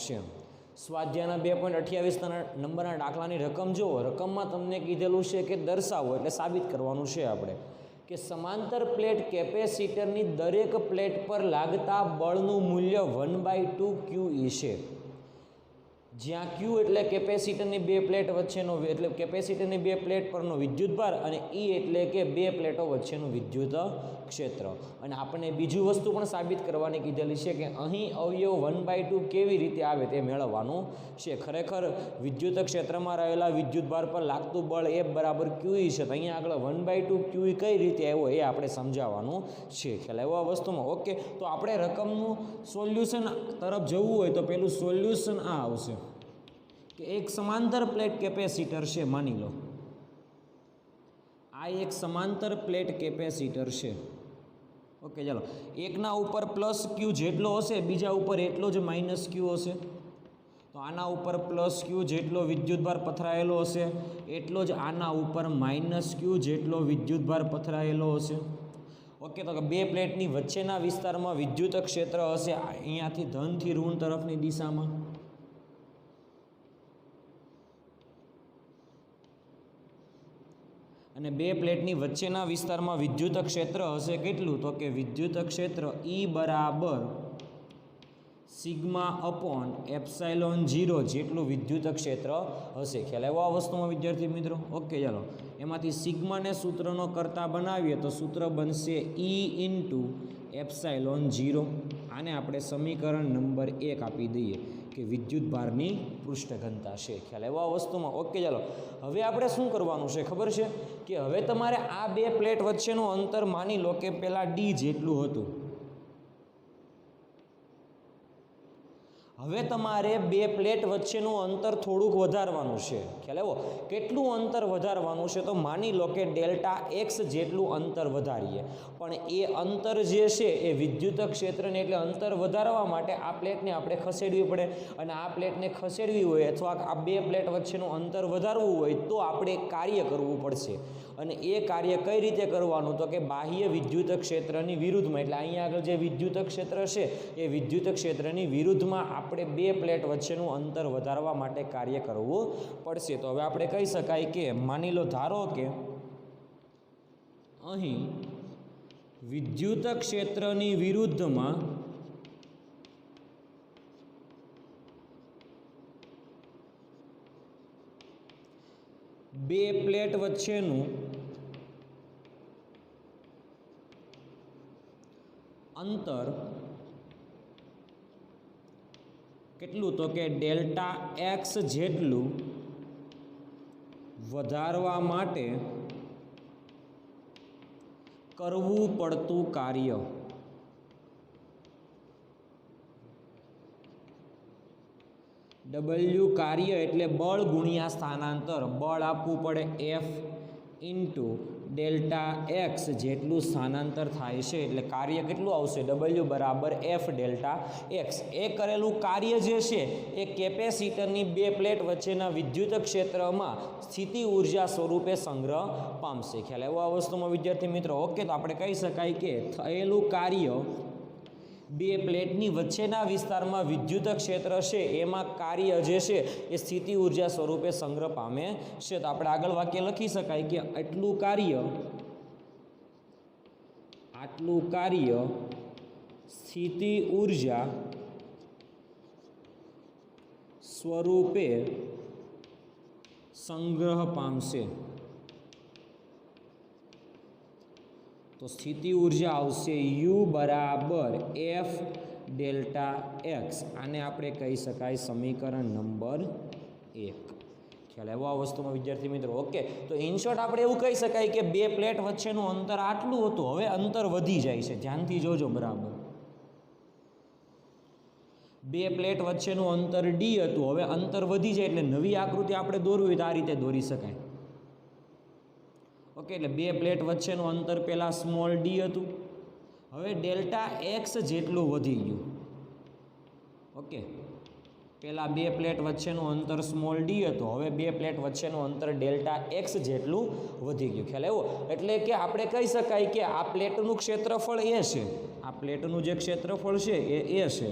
છે। સ્વાધ્યાયના 2.28 નંબરના દાખલાની રકમ જુઓ। રકમમાં તમને કીધેલું છે કે દર્શાવો એટલે સાબિત કરવાનું છે આપણે કે સમાંતર પ્લેટ કેપેસિટરની દરેક પ્લેટ પર લાગતા બળનું મૂલ્ય 1/2 QE છે। જ્યાં Q એટલે કેપેસિટરની બે પ્લેટ વચ્ચેનો એટલે કેપેસિટરની બે પ્લેટ પરનો વિદ્યુતભાર અને E એટલે કે બે પ્લેટો વચ્ચેનું વિદ્યુત ક્ષેત્ર। અને આપણે બીજું વસ્તુ પણ સાબિત કરવાની કીધેલી છે કે અહીં અવયવ 1/2 કેવી રીતે આવે તે મેળવવાનું છે। ખરેખર વિદ્યુત ક્ષેત્રમાં રહેલા વિદ્યુતભાર પર લાગતું બળ F બરાબર QE છે, તો અહીંયા આગળ 1/2 QE કઈ રીતે આવ્યો એ આપણે સમજાવવાનું છે। ખ્યાલ આવ્યો આ વસ્તુમાં? ઓકે, તો આપણે રકમનું સોલ્યુશન તરફ જવું હોય તો પેલું સોલ્યુશન આ આવશે કે એક સમાંતર પ્લેટ કેપેસિટર છે, માની લો આ એક સમાંતર પ્લેટ કેપેસિટર છે। ઓકે, ચાલો એકના ઉપર પ્લસ Q જેટલો હશે બીજા ઉપર એટલો જ માઇનસ Q હશે, તો આના ઉપર પ્લસ Q જેટલો વિદ્યુતભાર પથરાયેલો હશે એટલો જ આના ઉપર માઇનસ Q જેટલો વિદ્યુતભાર પથરાયેલો હશે। ઓકે, તો બે પ્લેટની વચ્ચેના વિસ્તારમાં વિદ્યુત ક્ષેત્ર હશે અહીંયાથી ધનથી ઋણ તરફની દિશામાં, અને બે પ્લેટની વચ્ચેના વિસ્તારમાં વિદ્યુત ક્ષેત્ર હશે કેટલું? તો કે વિદ્યુત ક્ષેત્ર E બરાબર સિગ્મા અપોન એપ્સાઇલોન 0 જેટલું વિદ્યુત ક્ષેત્ર હશે। ખ્યાલ આવ્યો આ વસ્તુમાં વિદ્યાર્થી મિત્રો? ઓકે, ચાલો એમાંથી સિગ્માને સૂત્રનો કરતા બનાવીએ તો સૂત્ર બનશે E ઇન્ટુ એપ્સાઇલોન 0। આને આપણે સમીકરણ નંબર 1 આપી દઈએ કે વિદ્યુતભારની પૃષ્ઠ ઘનતા છે। ખ્યાલ આવ્યો આ વસ્તુમાં? ઓકે, ચાલો હવે આપણે શું કરવાનું છે ખબર છે કે હવે તમારે આ બે પ્લેટ વચ્ચેનું અંતર માની લો કે પહેલાં D જેટલું હતું, હવે તમારે બે પ્લેટ વચ્ચેનું અંતર થોડુંક વધારવાનું છે। ખ્યાલ આવ્યો? કેટલું અંતર વધારવાનું છે? તો માની લો કે ડેલ્ટા એક્સ જેટલું અંતર વધારીએ, પણ એ અંતર જે છે એ વિદ્યુત ક્ષેત્રને એટલે અંતર વધારવા માટે આ પ્લેટને આપણે ખસેડવી પડે, અને આ પ્લેટને ખસેડવી હોય અથવા આ બે પ્લેટ વચ્ચેનું અંતર વધારવું હોય તો આપણે કાર્ય કરવું પડશે। અને એ કાર્ય કઈ રીતે કરવાનું? તો કે બાહ્ય વિદ્યુત ક્ષેત્રની વિરુદ્ધમાં, એટલે અહીંયા આગળ જે વિદ્યુત ક્ષેત્ર છે એ વિદ્યુત ક્ષેત્રની વિરુદ્ધમાં આપણે બે પ્લેટ વચ્ચેનું અંતર વધારવા માટે કાર્ય કરવું પડશે। તો હવે આપણે કહી શકાય કે માની લો ધારો કે અહીં વિદ્યુત ક્ષેત્રની વિરુદ્ધમાં બે પ્લેટ વચ્ચેનું અંતર કેટલું? તો કે ડેલ્ટા એક્સ જેટલું વધારવા માટે કરવું પડતું કાર્ય। W કાર્ય એટલે બળ ગુણ્યા સ્થાનાંતર, બળ આપવું પડે F ઇન્ટુ ડેલ્ટા એક્સ જેટલું સ્થાનાંતર થાય છે એટલે કાર્ય કેટલું આવશે? W બરાબર F ડેલ્ટા એક્સ। એ કરેલું કાર્ય જે છે એ કેપેસિટરની બે પ્લેટ વચ્ચેના વિદ્યુત ક્ષેત્રમાં સ્થિતિ ઉર્જા સ્વરૂપે સંગ્રહ પામશે। ખ્યાલ આવ્યો આ વસ્તુમાં વિદ્યાર્થી મિત્રો? ઓકે, તો આપણે કહી શકાય કે થયેલું કાર્ય બે પ્લેટની વચ્ચેના વિસ્તારમાં વિદ્યુત ક્ષેત્ર છે એમાં કાર્ય જે છે એ સ્થિતિ ઉર્જા સ્વરૂપે સંગ્રહ પામે છે। તો આપણે આગળ વાક્ય લખી શકાય કે આટલું કાર્ય સ્થિતિ ઉર્જા સ્વરૂપે સંગ્રહ પામશે। તો સ્થિતિ ઉર્જા આવશે U બરાબર F ડેલ્ટા એક્સ। આને આપણે કહી શકાય સમીકરણ નંબર 1। ખ્યાલ આવ્યો આ વસ્તુમાં વિદ્યાર્થી મિત્રો? ઓકે, તો ઇન શોર્ટ આપણે એવું કહી શકાય કે બે પ્લેટ વચ્ચેનું અંતર આટલું હતું, હવે અંતર વધી જાય છે। ધ્યાનથી જોજો બરાબર, બે પ્લેટ વચ્ચેનું અંતર D હતું, હવે અંતર વધી જાય એટલે નવી આકૃતિ આપણે દોરવી હોય તો આ રીતે દોરી શકાય। ઓકે, એટલે બે પ્લેટ વચ્ચેનું અંતર પહેલાં સ્મોલ d હતું, હવે ડેલ્ટા એક્સ જેટલું વધી ગયું। ઓકે, પહેલાં બે પ્લેટ વચ્ચેનું અંતર સ્મોલ d હતું, હવે બે પ્લેટ વચ્ચેનું અંતર ડેલ્ટા એક્સ જેટલું વધી ગયું। ખ્યાલ આવ્યો? એટલે કે આપણે કહી શકાય કે આ પ્લેટનું ક્ષેત્રફળ એ છે, આ પ્લેટનું જે ક્ષેત્રફળ છે એ છે,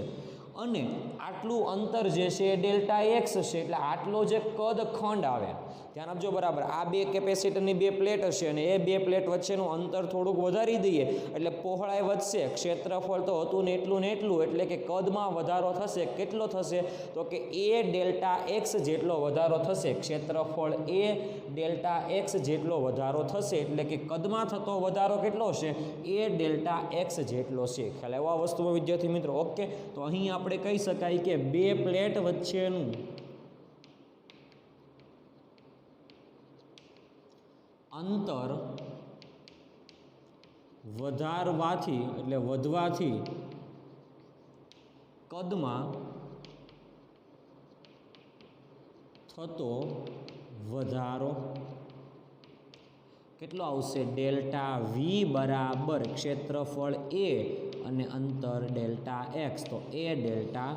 અને આટલું અંતર જે છે એ ડેલ્ટા એક્સ છે, એટલે આટલો જે કદ ખંડ આવે, ધ્યાન આપજો બરાબર, આ બે કેપેસિટરની બે પ્લેટ હશે અને એ બે પ્લેટ વચ્ચેનું અંતર થોડુંક વધારી દઈએ એટલે પહોળાઈ વધશે, ક્ષેત્રફળ તો હતું ને એટલું, એટલે કે કદમાં વધારો થશે. કેટલો થશે? તો કે એ ડેલ્ટા એક્સ જેટલો વધારો થશે, ક્ષેત્રફળ એ ડેલ્ટા એક્સ જેટલો વધારો થશે, એટલે કે કદમાં થતો વધારો કેટલો છે? એ ડેલ્ટા એક્સ જેટલો છે. ખ્યાલ આવ્યો આ વસ્તુમાં વિદ્યાર્થી મિત્રો? ઓકે, તો અહીં આપણે કહી શકાય કે બે પ્લેટ વચ્ચેનું અંતર વધારવાથી એટલે વધવાથી કદમાં થતો વધારો કેટલો આવશે? ડેલ્ટા વી બરાબર ક્ષેત્રફળ એ અને અંતર ડેલ્ટા એક્સ, તો એ ડેલ્ટા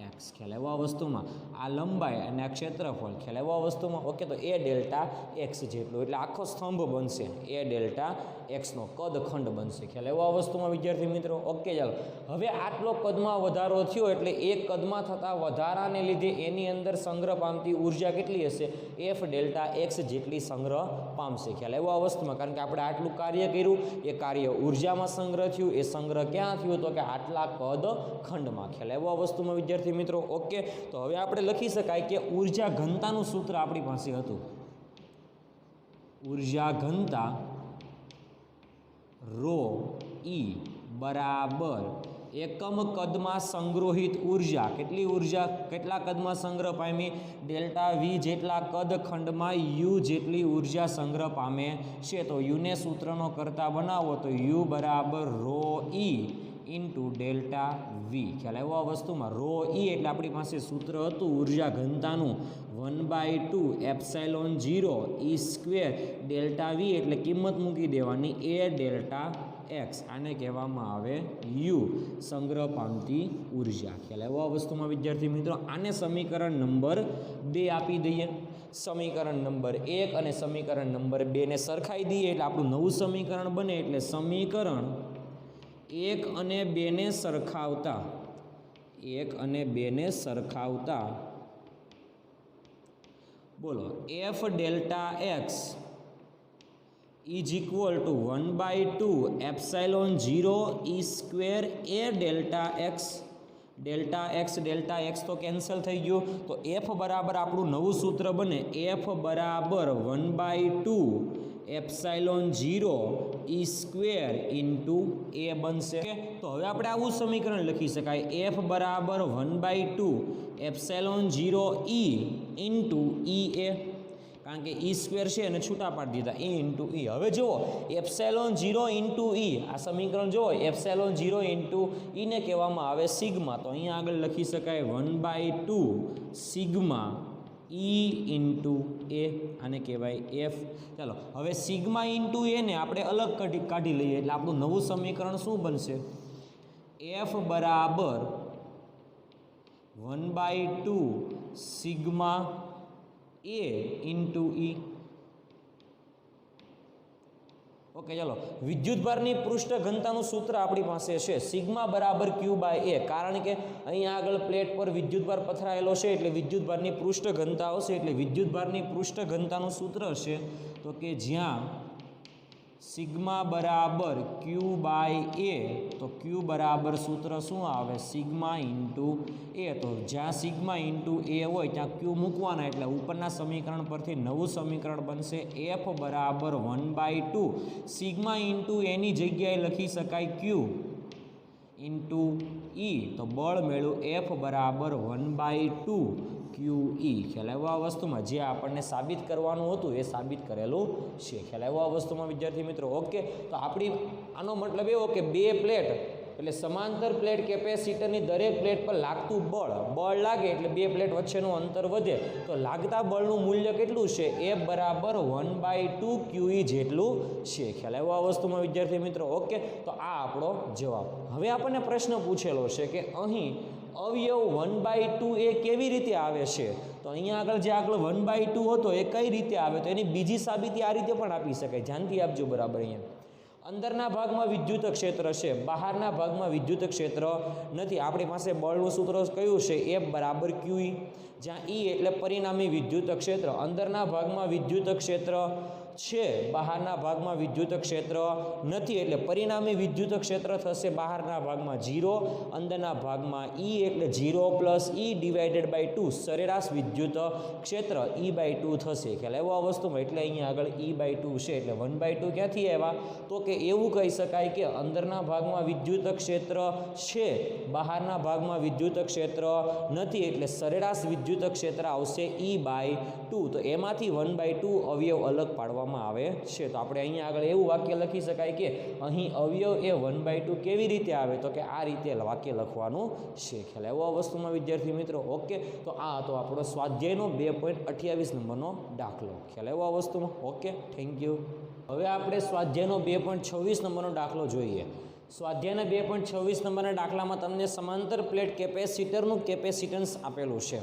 એક્સ. ખ્યાલ આવ્યો આ વસ્તુમાં? આ લંબાઈ અને આ ક્ષેત્રફળ, ખ્યાલ આવ્યો આ વસ્તુમાં? ઓકે, તો એ ડેલ્ટા એક્સ જેટલું, એટલે આખો સ્તંભ બનશે એ ડેલ્ટા એક્સનો, કદ ખંડ બનશે. ખ્યાલ આવ્યો આ વસ્તુમાં વિદ્યાર્થી મિત્રો? ઓકે, ચાલો હવે આટલો કદમાં વધારો થયો એટલે એ કદમાં થતા વધારાને લીધે એની અંદર સંગ્રહ પામતી ઉર્જા કેટલી હશે? એફ ડેલ્ટા એક્સ જેટલી સંગ્રહ પામશે. ખ્યાલ આવ્યો આ વસ્તુમાં? કારણ કે આપણે આટલું કાર્ય કર્યું, એ કાર્ય ઉર્જામાં સંગ્રહ થયું, એ સંગ્રહ ક્યાં થયું? તો કે આટલા કદ ખંડમાં. ખ્યાલ આવ્યો આ વસ્તુમાં વિદ્યાર્થી મિત્રો? ઓકે, તો હવે આપણે લખી શકાય કે ઉર્જા ઘનતાનું સૂત્ર આપણી પાસે હતું. ઉર્જા ઘનતા રો ઈ બરાબર એકમ કદમાં સંગ્રહિત ઉર્જા. કેટલી ઉર્જા કેટલા કદમાં સંગ્રહ પામી? ડેલ્ટા વી જેટલા કદ ખંડમાં યુ જેટલી ઉર્જા સંગ્રહ પામે છે. તો યુને સૂત્રનો કરતા બનાવો તો યુ બરાબર રો ઈ ઇન્ટુ ડેલ્ટા વી. ખ્યાલ આવ્યો આ વસ્તુમાં? રો ઈ એટલે આપણી પાસે સૂત્ર હતું ઉર્જા ઘનતાનું 1/2 એપ્સાઇલોન 0 ઈ સ્ક્વેર ડેલ્ટા વી એટલે કિંમત મૂકી દેવાની એ ડેલ્ટા એક્સ, આને કહેવામાં આવે યુ, સંગ્રહ પામતી ઉર્જા. ખ્યાલ આવ્યો આ વસ્તુમાં વિદ્યાર્થી મિત્રો? આને સમીકરણ નંબર 2 આપી દઈએ. સમીકરણ નંબર 1 અને સમીકરણ નંબર 2 ને સરખાઈ દઈએ એટલે આપણું નવું સમીકરણ બને. એટલે સમીકરણ 1 અને 2 ને સરખાવતા, 1 અને 2 ને સરખાવતા બોલો F delta x is equal to 1/2 epsilon 0 E square A delta x. Delta x તો કેન્સલ થઈ ગયો, તો એફ બરાબર આપણું નવું સૂત્ર બને એફ બરાબર 1/2 એપ્સાઇલોન 0 ઈ સ્ક્વેર ઇન્ટુ એ બનશે. તો હવે આપણે આવું સમીકરણ લખી શકાય એફ બરાબર 1/2 એપ્સાઇલોન 0 ઈ ઇન્ટુ ઈ એ, કારણ કે ઈ સ્ક્વેર છે અને છૂટા પાડી દીધા ઈ ઇન્ટુ ઈ. હવે જુઓ એપ્સાઇલોન 0 ઇન્ટુ ઈ, આ સમીકરણ જુઓ એપ્સાઇલોન 0 ઇન્ટુ ઈને કહેવામાં આવે સિગ્મા. તો અહીંયા આગળ લખી શકાય 1/2 સિગ્મા ઈ ઇન્ટુ એ, આને કહેવાય એફ. ચાલો હવે સિગ્મા ઇન્ટુ એને આપણે અલગ કાઢી લઈએ એટલે આપણું નવું સમીકરણ શું બનશે? એફ બરાબર 1/2 સિગ્મા એ ઇન્ટુ ઈ. ઓકે, ચાલો વિદ્યુતભારની પૃષ્ઠ ઘનતાનું સૂત્ર આપણી પાસે છે સિગ્મા બરાબર ક્યુ બાય એ, કારણ કે અહીંયા આગળ પ્લેટ પર વિદ્યુતભાર પથરાયેલો છે એટલે વિદ્યુતભારની પૃષ્ઠ ઘનતા આવશે. એટલે વિદ્યુતભારની પૃષ્ઠ ઘનતાનું સૂત્ર છે તો કે જ્યાં સિગ્મા બરાબર ક્યુ બાય એ, તો ક્યુ બરાબર સૂત્ર શું આવે? સિગ્મા ઇન્ટુ એ. તો જ્યાં સિગ્મા ઇન્ટુ એ હોય ત્યાં ક્યુ મૂકવાના એટલે ઉપરના સમીકરણ પરથી નવું સમીકરણ બનશે એફ બરાબર 1/2 સિગ્મા ઇન્ટુ એની જગ્યાએ લખી શકાય ક્યુ ઇન્ટુ ઈ. તો બળ મેળવું એફ બરાબર 1/2 ક્યુ ઈ. ખ્યાલ આવ્યો આ વસ્તુમાં? જે આપણને સાબિત કરવાનું હતું એ સાબિત કરેલું છે. ખ્યાલ આવ્યો આ વસ્તુમાં વિદ્યાર્થી મિત્રો? ઓકે, તો આપણી આનો મતલબ એવો કે બે પ્લેટ એટલે સમાંતર પ્લેટ કેપેસિટરની દરેક પ્લેટ પર લાગતું બળ લાગે એટલે બે પ્લેટ વચ્ચેનું અંતર વધે, તો લાગતા બળનું મૂલ્ય કેટલું છે? એ બરાબર 1/2 QE જેટલું છે. ખ્યાલ આવ્યો આ વસ્તુમાં વિદ્યાર્થી મિત્રો? ઓકે, તો આ આપણો જવાબ. હવે આપણને પ્રશ્ન પૂછેલો છે કે અહીં અવયવ 1/2 એ કેવી રીતે આવે છે? તો અહીંયા આગળ જે 1/2 હતો એ કઈ રીતે આવે? તો એની બીજી સાબિતી આ રીતે પણ આપી શકાય. ધ્યાનથી આપજો બરાબર. અહીંયા અંદરના ભાગમાં વિદ્યુત ક્ષેત્ર છે, બહારના ભાગમાં વિદ્યુત ક્ષેત્ર નથી. આપણી પાસે બળનું સૂત્ર કયું છે? F બરાબર QE, જ્યાં E એટલે પરિણામી વિદ્યુત ક્ષેત્ર. અંદરના ભાગમાં વિદ્યુત ક્ષેત્ર છે, બહારના ભાગમાં વિદ્યુત ક્ષેત્ર નથી, એટલે પરિણામી વિદ્યુત ક્ષેત્ર થશે બહારના ભાગમાં 0, અંદરના ભાગમાં E એટલે 0 પ્લસ E ડિવાઇડેડ બાય 2, સરેરાશ વિદ્યુત ક્ષેત્ર E/2 થશે. ખ્યાલ આવ્યો આ વસ્તુમાં? એટલે અહીંયા આગળ E/2 છે, એટલે 1/2 ક્યાંથી આવ્યા? તો કે એવું કહી શકાય કે અંદરના ભાગમાં વિદ્યુત ક્ષેત્ર છે, બહારના ભાગમાં વિદ્યુત ક્ષેત્ર નથી, એટલે સરેરાશ વિદ્યુત ક્ષેત્ર આવશે E/2. તો એમાંથી 1/2 અવયવ અલગ પાડવામાં આવે છે. તો આપણે અહીંયા આગળ એવું વાક્ય લખી શકાય કે અહીં અવયવ એ 1/2 કેવી રીતે આવે? તો કે આ રીતે વાક્ય લખવાનું છે. ખ્યાલ આવ્યો આ વસ્તુમાં વિદ્યાર્થી મિત્રો? ઓકે, તો આ હતો આપણો સ્વાધ્યાયનો 2.28 નંબરનો દાખલો. ખ્યાલ આવ્યો આ વસ્તુમાં? Okay, thank you. હવે આપણે સ્વાધ્યાયનો 2.26 નંબરનો દાખલો જોઈએ. સ્વાધ્યાયના 2.26 નંબરના દાખલામાં તમને સમાંતર પ્લેટ કેપેસિટરનું કેપેસિટન્સ આપેલું છે,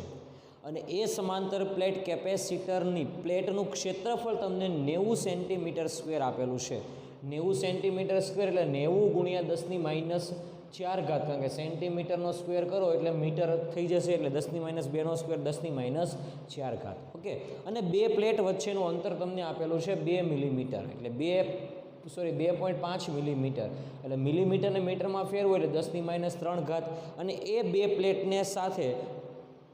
અને એ સમાંતર પ્લેટ કેપેસિટરની પ્લેટનું ક્ષેત્રફળ તમને 90 સેન્ટીમીટર સ્ક્વેર આપેલું છે. 90 સેન્ટીમીટર સ્ક્વેર એટલે 90 ગુણ્યા 10⁻⁴, કારણ કે સેન્ટીમીટરનો સ્ક્વેર કરો એટલે મીટર થઈ જશે, એટલે 10⁻2નો સ્ક્વેર 10⁻⁴. ઓકે, અને બે પ્લેટ વચ્ચેનું અંતર તમને આપેલું છે 2 મિલીમીટર, એટલે 2.5 મિલીમીટર, એટલે મિલીમીટરને મીટરમાં ફેરવો એટલે 10⁻3, અને એ બે પ્લેટને સાથે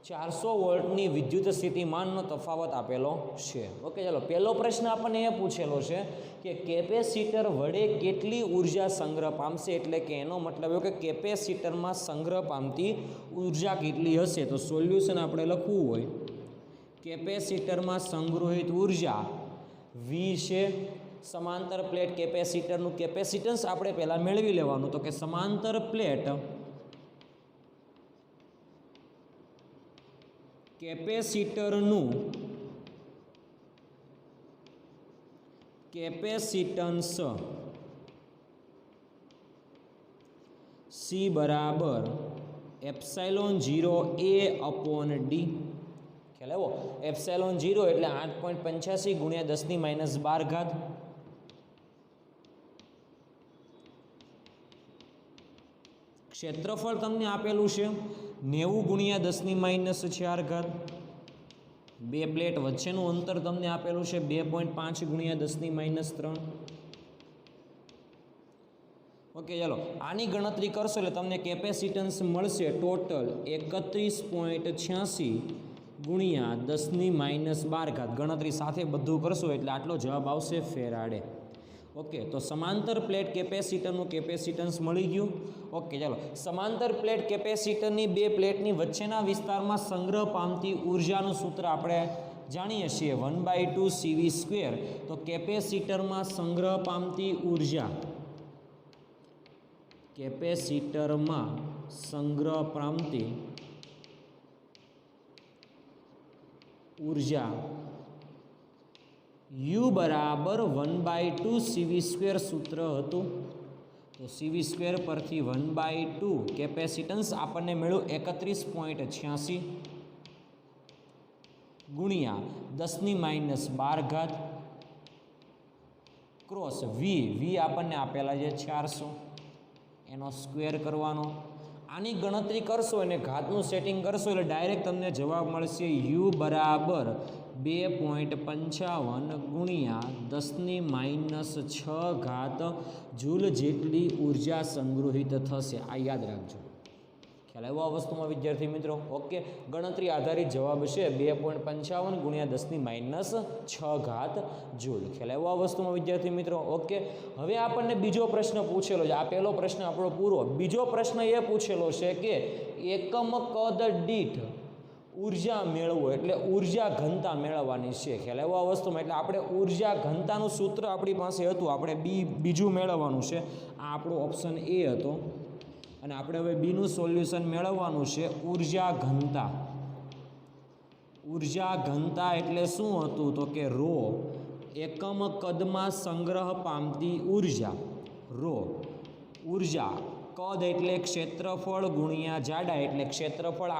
400 વોલ્ટની વિદ્યુત સ્થિતિમાનનો તફાવત આપેલો છે. ઓકે, ચાલો પહેલો પ્રશ્ન આપણને એ પૂછેલો છે કે કેપેસિટર વડે કેટલી ઉર્જા સંગ્રહ પામશે, એટલે કે એનો મતલબ એવો કે કેપેસિટરમાં સંગ્રહ પામતી ઉર્જા કેટલી હશે. તો સોલ્યુશન આપણે લખવું હોય, કેપેસિટરમાં સંગ્રહિત ઉર્જા V છે. સમાંતર પ્લેટ કેપેસિટરનું કેપેસિટન્સ આપણે પહેલાં મેળવી લેવાનું. તો કે સમાંતર પ્લેટ કેપેસિટરનું કેપેસિટન્સ C બરાબર ε0A/d. ખ્યાલ આવ્યો? ε0 એટલે 8.85 ગુણ્યા 10⁻12. ક્ષેત્રફળ તમને આપેલું છે 90 ગુણ્યા 10⁻⁴. બે પ્લેટ વચ્ચેનું અંતર તમને આપેલું છે 2.5 ગુણ્યા 10⁻3. ઓકે, ચાલો આની ગણતરી કરશો એટલે તમને કેપેસિટન્સ મળશે ટોટલ 31.86 ગુણ્યા 10⁻12. ગણતરી સાથે બધું કરશો એટલે આટલો જવાબ આવશે ફેરાડે. ઓકે, તો સમાંતર પ્લેટ કેપેસિટરનું કેપેસિટન્સ મળી ગયું. ઓકે, ચાલો સમાંતર પ્લેટ કેપેસિટરની બે પ્લેટની વચ્ચેના વિસ્તારમાં સંગ્રહ પામતી ઉર્જાનું સૂત્ર આપણે જાણીએ છીએ 1/2 CV². તો કેપેસિટરમાં સંગ્રહ પામતી ઉર્જા, કેપેસિટરમાં સંગ્રહ પામતી ઉર્જા U બરાબર 1/2 CV² સૂત્ર હતું. તો CV² પરથી 1/2 કેપેસિટન્સ આપણને મળ્યું 31.86 ગુણ્યા 10⁻12 ક્રોસ V આપણને આપેલા છે 400, એનો સ્ક્વેર કરવાનો. આની ગણતરી કરશો અને ઘાતનું સેટિંગ કરશો એટલે ડાયરેક્ટ તમને જવાબ મળશે U બરાબર 2.55 ગુણ્યા 10⁻6 જૂલ જેટલી ઉર્જા સંગ્રહિત થશે. આ યાદ રાખજો. ખ્યાલ આવ્યો આ વસ્તુમાં વિદ્યાર્થી મિત્રો? ઓકે, ગણતરી આધારિત જવાબ છે 2.55 ગુણ્યા 10⁻6 જૂલ. ખ્યાલ આવ્યો આ વસ્તુમાં વિદ્યાર્થી મિત્રો? ઓકે, હવે આપણને બીજો પ્રશ્ન પૂછેલો છે. આ પહેલો પ્રશ્ન આપણો પૂરો. બીજો પ્રશ્ન એ પૂછેલો છે કે એકમ કદ દીઠ ઉર્જા મેળવો, એટલે ઉર્જા ઘનતા મેળવવાની છે. ખ્યાલ આવ્યો આ વસ્તુમાં? એટલે આપણે ઉર્જા ઘનતાનું સૂત્ર આપણી પાસે હતું, આપણે બીજું મેળવવાનું છે. આ આપણો ઓપ્શન એ હતો, અને આપણે હવે બીનું સોલ્યુશન મેળવવાનું છે ઉર્જા ઘનતા. ઉર્જા ઘનતા એટલે શું હતું? તો કે ρ એકમ કદમાં સંગ્રહ પામતી ઉર્જા, ρ ઉર્જા કદ એટલે ક્ષેત્રફળ ગુણ્યા જાડાઈ એટલે ક્ષેત્રફળ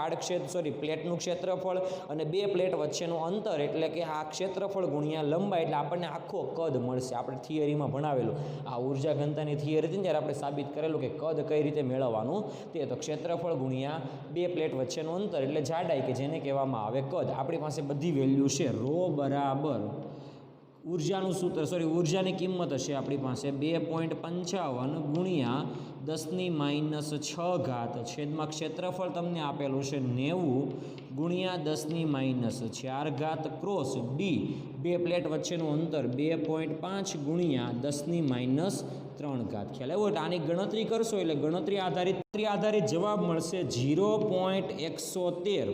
પ્લેટનું ક્ષેત્રફળ અને બે પ્લેટ વચ્ચેનું અંતર એટલે કે આ ક્ષેત્રફળ ગુણ્યા લંબાઈ એટલે આપણને આખો કદ મળશે. આપણે થિયરીમાં ભણાવેલું આ ઉર્જા ઘનતાની થિયરી હતી ત્યારે આપણે સાબિત કરેલું કે કદ કઈ રીતે મેળવવાનું તે તો ક્ષેત્રફળ ગુણ્યા બે પ્લેટ વચ્ચેનું અંતર એટલે જાડાઈ કે જેને કહેવામાં આવે કદ. આપણી પાસે બધી વેલ્યુ છે. રો બરાબર ઉર્જાનું સૂત્ર ઉર્જાની કિંમત હશે આપણી પાસે 2.55 ગુણ્યા 10⁻6 છેદમાં ક્ષેત્રફળ તમને આપેલું છે 90 ગુણ્યા 10⁻4 ક્રોસ ડી બે પ્લેટ વચ્ચેનું અંતર 2.5 ગુણ્યા 10⁻3. ખ્યાલ આવ્યો? એટલે આની ગણતરી કરશો એટલે ગણતરી આધારિત જવાબ મળશે 0.113.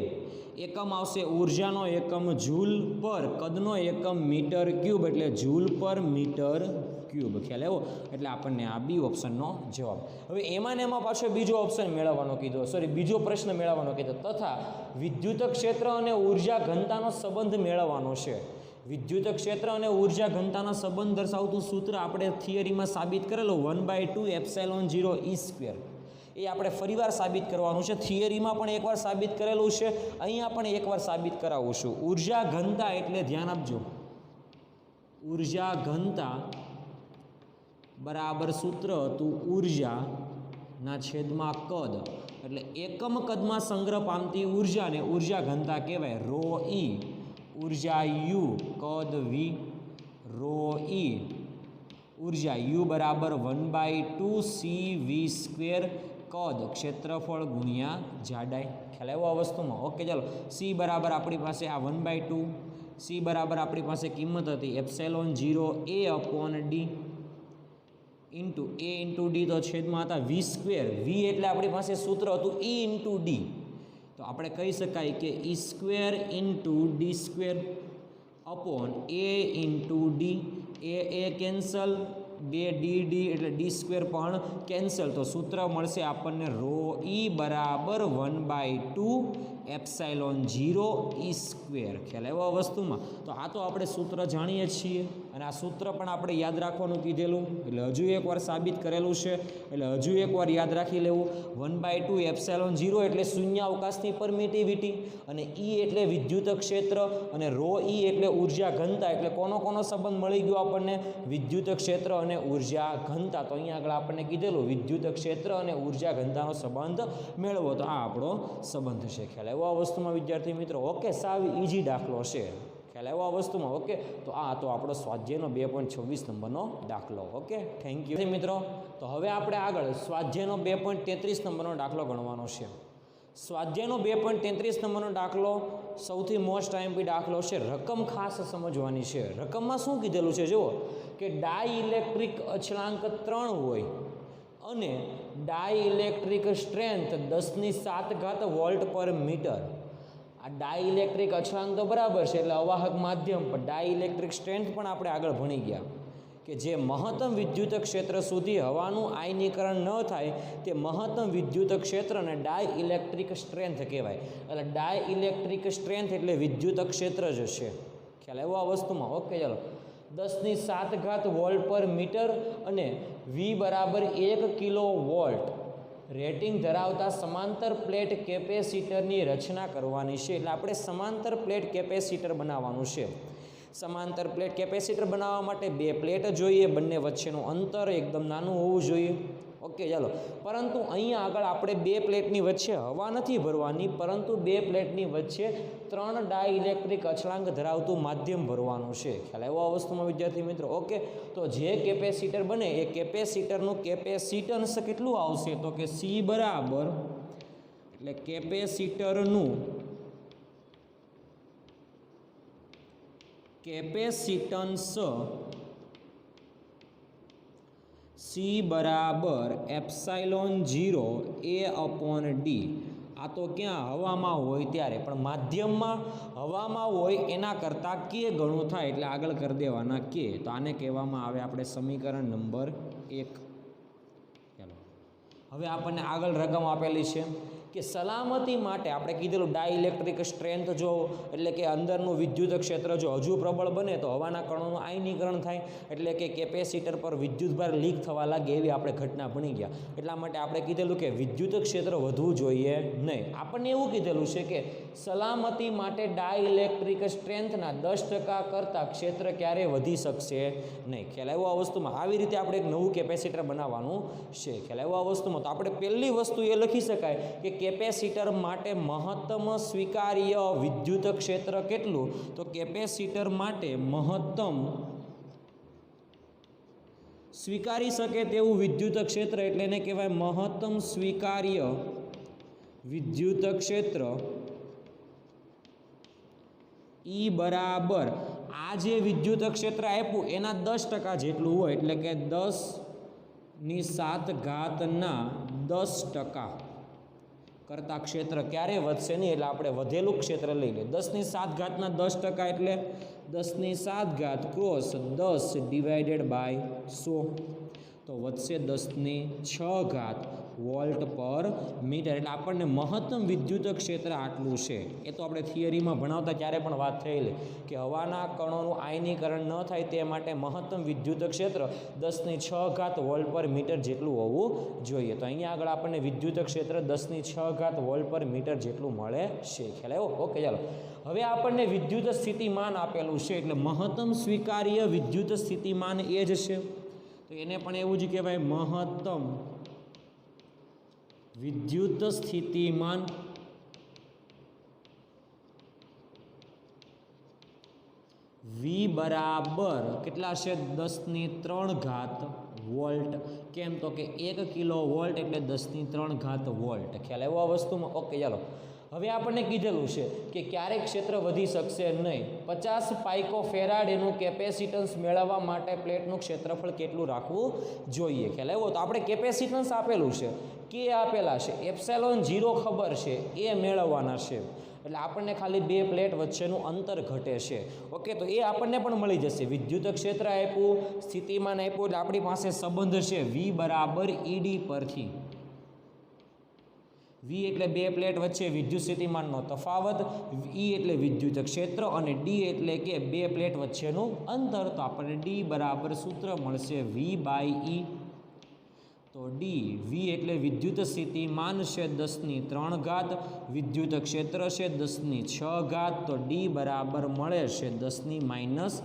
એકમ આવશે ઉર્જાનો એકમ જૂલ પર, કદનો એકમ મીટર ક્યુબ એટલે જૂલ પર મીટર ક્યુબ. ખ્યાલ આવ્યો? એટલે આપણને આ બી ઓપ્શનનો જવાબ. હવે એમાં ને એમાં પાછો બીજો ઓપ્શન મેળવવાનો કીધો, બીજો પ્રશ્ન મેળવવાનો કીધો તથા વિદ્યુત ક્ષેત્ર અને ઉર્જા ઘનતાનો સંબંધ મેળવવાનો છે. વિદ્યુત ક્ષેત્ર અને ઉર્જા ઘનતાનો સંબંધ દર્શાવતું સૂત્ર આપણે થિયરીમાં સાબિત કરેલું 1/2 ε0 E². એ આપણે ફરીવાર સાબિત કરવાનું છે. થિયરીમાં પણ એકવાર સાબિત કરેલું છે, અહીંયા પણ એકવાર સાબિત કરાવું છું. ઉર્જા ઘનતા એટલે ધ્યાન આપજો, ઉર્જા ઘનતા બરાબર સૂત્ર હતું ઉર્જાના છેદમાં કદ એટલે એકમ કદમાં સંગ્રહ પામતી ઉર્જાને ઉર્જા ઘનતા કહેવાય. રો ઈ ઉર્જા યુ કદ વી, રો ઈ ઉર્જા યુ બરાબર 1/2 CV². કદ ક્ષેત્રફળ ગુણ્યા જાડાઈ. ખ્યાલ આવ્યો આ વસ્તુમાં? ઓકે ચાલો. સી બરાબર આપણી પાસે આ 1/2, સી બરાબર આપણી પાસે કિંમત હતી ε0 A/d ઇન્ટુ એ ઇન્ટુ ડી તો છેદમાં હતા V². વી એટલે આપણી પાસે સૂત્ર હતું E ઇન્ટુ ડી, તો આપણે કહી શકાય કે E² ઇન્ટુ D² અપોન એ ઇન્ટુ ડી. એ કેન્સલ, 2 ડી એટલે D² પણ કેન્સલ, તો સૂત્ર મળશે આપણને રો ઈ બરાબર 1/2 ε0 E². ખ્યાલ આવ્યો આ વસ્તુમાં? તો આ તો આપણે સૂત્ર જાણીએ છીએ અને આ સૂત્ર પણ આપણે યાદ રાખવાનું કીધેલું એટલે હજુ એકવાર સાબિત કરેલું છે એટલે હજુ એકવાર યાદ રાખી લેવું. 1/2 ε0 એટલે શૂન્ય અવકાશની પરમિટિવિટી અને E એટલે વિદ્યુત ક્ષેત્ર અને રો ઈ એટલે ઉર્જા ઘનતા. એટલે કોનો સંબંધ મળી ગયો આપણને? વિદ્યુત ક્ષેત્ર અને ઉર્જા ઘનતા. તો અહીંયા આગળ આપણને કીધેલું વિદ્યુત ક્ષેત્ર અને ઉર્જા ઘનતાનો સંબંધ મેળવો, તો આ આપણો સંબંધ છે. ખ્યાલ આવ્યો આ વસ્તુમાં વિદ્યાર્થી મિત્રો? ઓકે, સાવ ઇઝી દાખલો છે. ખ્યાલ આવ્યો આ વસ્તુમાં? ઓકે, તો આ તો આપણો સ્વાધ્યાયનો 2.26 નંબરનો દાખલો. ઓકે, થેન્ક યુ મિત્રો. તો હવે આપણે આગળ સ્વાધ્યાયનો 2.33 નંબરનો દાખલો ગણવાનો છે. સ્વાધ્યાયનો 2.33 નંબરનો દાખલો સૌથી મોસ્ટ આઈએમપી દાખલો છે. રકમ ખાસ સમજવાની છે. રકમમાં શું કીધેલું છે જુઓ કે ડાઇલેક્ટ્રિક અચળાંક 3 હોય અને ડાઇલેક્ટ્રિક સ્ટ્રેન્થ 10⁷ વોલ્ટ પર મીટર. આ ડાઇલેક્ટ્રિક અચળાંક તો બરાબર છે એટલે અવાહક માધ્યમ, પણ ડાઇલેક્ટ્રિક સ્ટ્રેન્થ પણ આપણે આગળ ભણી ગયા કે જે મહત્તમ વિદ્યુત ક્ષેત્ર સુધી હવાનું આયનીકરણ ન થાય તે મહત્તમ વિદ્યુત ક્ષેત્રને ડાઇલેક્ટ્રિક સ્ટ્રેન્થ કહેવાય. એટલે ડાઇલેક્ટ્રિક સ્ટ્રેન્થ એટલે વિદ્યુત ક્ષેત્ર જ છે. ખ્યાલ આવ્યો આ વસ્તુમાં? ઓકે ચાલો. 10⁷ વોલ્ટ પર મીટર અને વી બરાબર 1 કિલોવોલ્ટ રેટિંગ ધરાવતા સમાંતર પ્લેટ કેપેસિટરની રચના કરવાની છે. એટલે આપણે સમાંતર પ્લેટ કેપેસિટર બનાવવાનું છે. સમાંતર પ્લેટ કેપેસિટર બનાવવા માટે બે પ્લેટ જોઈએ, બંને વચ્ચેનું અંતર એકદમ નાનું હોવું જોઈએ. ઓકે ચાલો. પરંતુ અહીંયા આગળ આપણે બે પ્લેટની વચ્ચે હવા નથી ભરવાની, પરંતુ બે પ્લેટની વચ્ચે 3 ડાઇલેક્ટ્રિક અચળાંક ધરાવતું માધ્યમ ભરવાનું છે. ખ્યાલ આવ્યો આ વસ્તુમાં વિદ્યાર્થી મિત્રો? ઓકે, તો જે કેપેસિટર બને એ કેપેસિટરનું કેપેસિટન્સ કેટલું આવશે તો કે સી બરાબર એટલે કેપેસિટરનું કેપેસિટન્સ સી બરાબર ε0 A/d. આ તો ક્યાં? હવામાં હોય ત્યારે, પણ માધ્યમમાં હવામાં હોય એના કરતાં કે ગણું થાય એટલે આગળ કરી દેવાના કે. તો આને કહેવામાં આવે આપણે સમીકરણ નંબર 1. ચાલો, હવે આપણને આગળ રકમ આપેલી છે કે સલામતી માટે આપણે કીધેલું ડાઇલેક્ટ્રિક સ્ટ્રેન્થ જો એટલે કે અંદરનું વિદ્યુત ક્ષેત્ર જો હજુ પ્રબળ બને તો હવાના કણોનું આયનીકરણ થાય એટલે કે કેપેસિટર પર વિદ્યુતભાર લીક થવા લાગે એવી આપણે ઘટના ભણી ગયા. એટલા માટે આપણે કીધેલું કે વિદ્યુત ક્ષેત્ર વધવું જોઈએ નહીં. આપણને એવું કીધેલું છે કે સલામતી માટે ડાઇલેક્ટ્રિક સ્ટ્રેન્થના 10% કરતાં ક્ષેત્ર ક્યારેય વધી શકશે નહીં. ખ્યાલ આવ્યો આ વસ્તુમાં? આવી રીતે આપણે એક નવું કેપેસિટર બનાવવાનું છે. ખ્યાલ આવ્યો આ વસ્તુમાં? તો આપણે પહેલી વસ્તુ એ લખી શકાય કે કેપેસિટર માટે મહત્તમ સ્વીકાર્ય વિદ્યુત ક્ષેત્ર કેટલું? તો કેપેસિટર માટે મહત્તમ સ્વીકારી શકે તેવું વિદ્યુત ક્ષેત્ર એટલે એને કહેવાય મહત્તમ સ્વીકાર્ય વિદ્યુત ક્ષેત્ર E બરાબર આ જે વિદ્યુત ક્ષેત્ર આપ્યું એના 10% જેટલું હોય એટલે કે 10⁻10 કરતાં ક્ષેત્ર ક્યારે વધશે નહીં. એટલે આપણે વધેલું ક્ષેત્ર લઈ લઈએ. 10⁻10 એટલે 10⁻7 ક્રોસ 10 ડિવાઇડેડ બાય 100 તો વધશે 10⁶ વોલ્ટ પર મીટર. એટલે આપણને મહત્તમ વિદ્યુત ક્ષેત્ર આટલું છે. એ તો આપણે થિયરીમાં ભણાવતા ત્યારે પણ વાત થયેલી કે હવાના કણોનું આયનીકરણ ન થાય તે માટે મહત્તમ વિદ્યુત ક્ષેત્ર 10⁶ વોલ્ટ પર મીટર જેટલું હોવું જોઈએ. તો અહીંયા આગળ આપણને વિદ્યુત ક્ષેત્ર 10⁶ વોલ્ટ પર મીટર જેટલું મળે છે. ખ્યાલ આવ્યો? ઓકે, ચાલો. હવે આપણને વિદ્યુત સ્થિતિમાન આપેલું છે એટલે મહત્તમ સ્વીકાર્ય વિદ્યુત સ્થિતિમાન એ જ છે. તો એને પણ એવું જ કહેવાય મહત્તમ વિદ્યુત સ્થિતિમાન V બરાબર કેટલા છે? 10⁻³ વોલ્ટ. કેમ? તો કે 1 કિલો વોલ્ટ એટલે 10⁻³ વોલ્ટ. ખ્યાલ આવ્યો આ વસ્તુમાં? ઓકે, ચાલો. હવે આપણને કીધેલું છે કે ક્યારેક ક્ષેત્ર વધી શકશે નહીં. 50 પાઇકોફેરાડ એનું કેપેસિટન્સ મેળવવા માટે પ્લેટનું ક્ષેત્રફળ કેટલું રાખવું જોઈએ? ખ્યાલ આવ્યો? તો આપણે કેપેસિટન્સ આપેલું છે, કે આપેલા છે, એપ્સિલોન 0 ખબર છે, એ મેળવવાના છે. એટલે આપણને ખાલી બે પ્લેટ વચ્ચેનું અંતર ઘટે છે. ઓકે, તો એ આપણને પણ મળી જશે. વિદ્યુત ક્ષેત્ર આપ્યું, સ્થિતિમાન આપ્યું, એટલે આપણી પાસે સંબંધ છે V બરાબર ED પરથી. V એટલે બે પ્લેટ વચ્ચે વિદ્યુત સ્થિતિમાનનો તફાવત, E એટલે વિદ્યુત ક્ષેત્ર અને D એટલે કે બે પ્લેટ વચ્ચેનું અંતર. તો આપણને D બરાબર સૂત્ર મળશે V/E. તો D V એટલે વિદ્યુત સ્થિતિમાન છે 10⁻³ વિદ્યુત ક્ષેત્ર છે 10⁶. તો D બરાબર મળે છે 10⁻³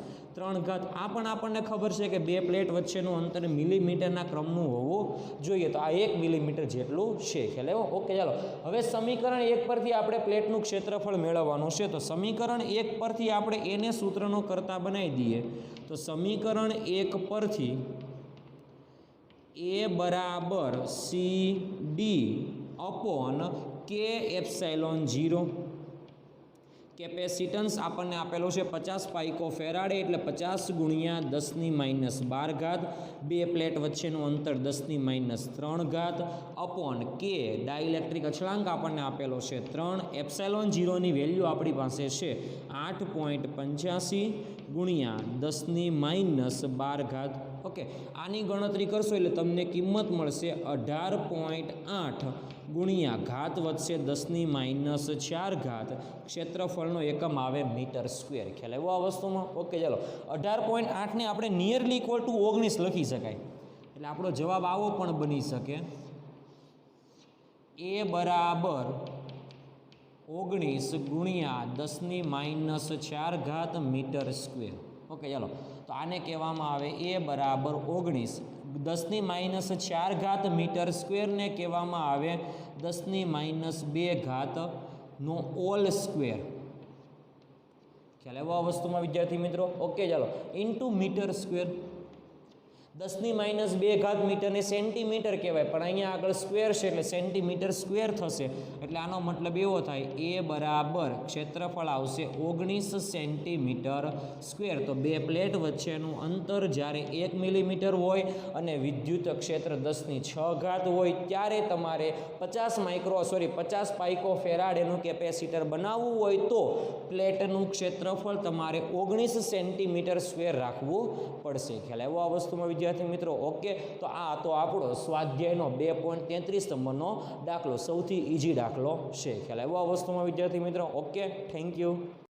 આ પણ આપણને ખબર છે કે બે પ્લેટ વચ્ચેનું અંતર મિલીમીટરના ક્રમનું હોવું જોઈએ. તો આ 1 મિલીમીટર જેટલું છે. ખ્યાલ આવ્યો? ઓકે, ચાલો. હવે સમીકરણ 1 પરથી આપણે પ્લેટનું ક્ષેત્રફળ મેળવવાનું છે. તો સમીકરણ 1 પરથી આપણે એને સૂત્રનો કરતા બનાવી દઈએ. તો સમીકરણ 1 પરથી A બરાબર CD upon K epsilon 0. Capacitance આપણને આપેલો છે 50 પાઇકોફેરાડ એટલે 50 ગુણ્યા 10⁻12 બે પ્લેટ વચ્ચેનું અંતર 10⁻³ અપોન K ડાઇલેક્ટ્રિક અચળાંક આપણને આપેલો છે 3. એપ્સિલોન 0ની વેલ્યુ આપણી પાસે છે 8.85 ગુણ્યા 10⁻12. ઓકે, આની ગણતરી કરશો એટલે તમને કિંમત મળશે 18.8 ગુણ્યા ઘાત વધશે 10⁻⁴. ક્ષેત્રફળનો એકમ આવે મીટર સ્ક્વેર. ખ્યાલ આવ્યો આ વસ્તુમાં? ઓકે, ચાલો. 18.8ને આપણે નિયરલી ઇક્વલ ટુ 19 લખી શકાય. એટલે આપણો જવાબ આવો પણ બની શકે. A બરાબર 19 ગુણ્યા 10⁻⁴ મીટર સ્ક્વેર. ઓકે, ચાલો. તો આને કહેવામાં આવે A બરાબર 19. 10⁻⁴ મીટર સ્ક્વેરને કહેવામાં આવે 10⁻² નો ઓલ સ્ક્વેર. ખ્યાલ આવ્યો આ વસ્તુમાં વિદ્યાર્થી મિત્રો? ઓકે, ચાલો. Into metre square. 10⁻² મીટરને સેન્ટીમીટર કહેવાય, પણ અહીંયા આગળ સ્ક્વેર છે એટલે સેન્ટીમીટર સ્ક્વેર થશે. એટલે આનો મતલબ એવો થાય A બરાબર ક્ષેત્રફળ આવશે 19 સેન્ટીમીટર સ્ક્વેર. તો બે પ્લેટ વચ્ચેનું અંતર જ્યારે 1 મિલીમીટર હોય અને વિદ્યુત ક્ષેત્ર 10⁶ હોય ત્યારે તમારે 50 પાઇકોફેરાડ એનું કેપેસિટર બનાવવું હોય તો પ્લેટનું ક્ષેત્રફળ તમારે 19 સેન્ટીમીટર સ્ક્વેર રાખવું પડશે. ખ્યાલ આવ્યો આ વસ્તુમાં? વિદ્યાર્થી મિત્રો. ઓકે, તો આ તો આપણો સ્વાધ્યાયનો 2.33 નંબરનો દાખલો, સૌથી ઇઝી દાખલો છે. ખ્યાલ આવ્યો આ વસ્તુમાં વિદ્યાર્થી મિત્રો? Okay, thank you.